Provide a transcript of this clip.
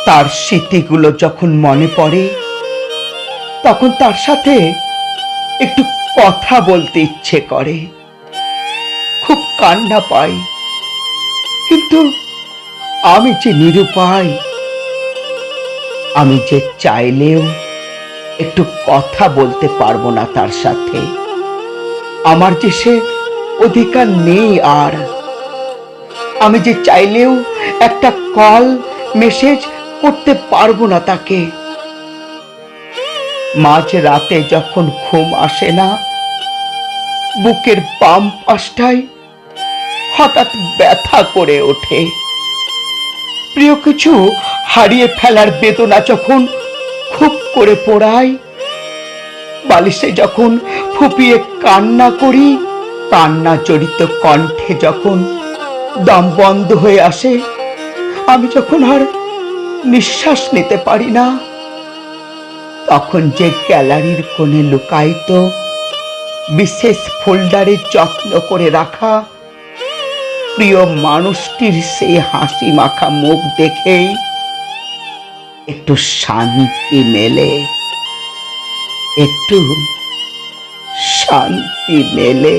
তার স্মৃতিগুলো যখন মনে পড়ে তখন তার সাথে একটু কথা বলতে ইচ্ছে করে, খুব কান্না পাই। কিন্তু আমি যে নিরুপায়, আমি যে চাইলেও একটু কথা বলতে পারবো না তার সাথে। আমার যে সে অধিকার নেই আর। আমি যে চাইলেও একটা কল মেসেজ করতে পারবো না তাকে। মাঝ রাতে যখন ঘুম আসে না, বুকের বাম পাশটায় হঠাৎ ব্যথা করে ওঠে। প্রিয় কিছু হারিয়ে ফেলার বেদনা যখন খুব করে পোড়ায়, বালিশে যখন ফুপিয়ে কান্না করি, কান্না জড়িত কণ্ঠে যখন দম বন্ধ হয়ে আসে, আমি যখন আর নিঃশ্বাস নিতে পারি না, তখন যে গ্যালারির কোণে লুকায়িত বিশেষ ফোল্ডারে যত্ন করে রাখা প্রিয় মানুষটির সেই হাসি মাখা মুখ দেখেই একটু শান্তি মেলে, একটু শান্তি মেলে।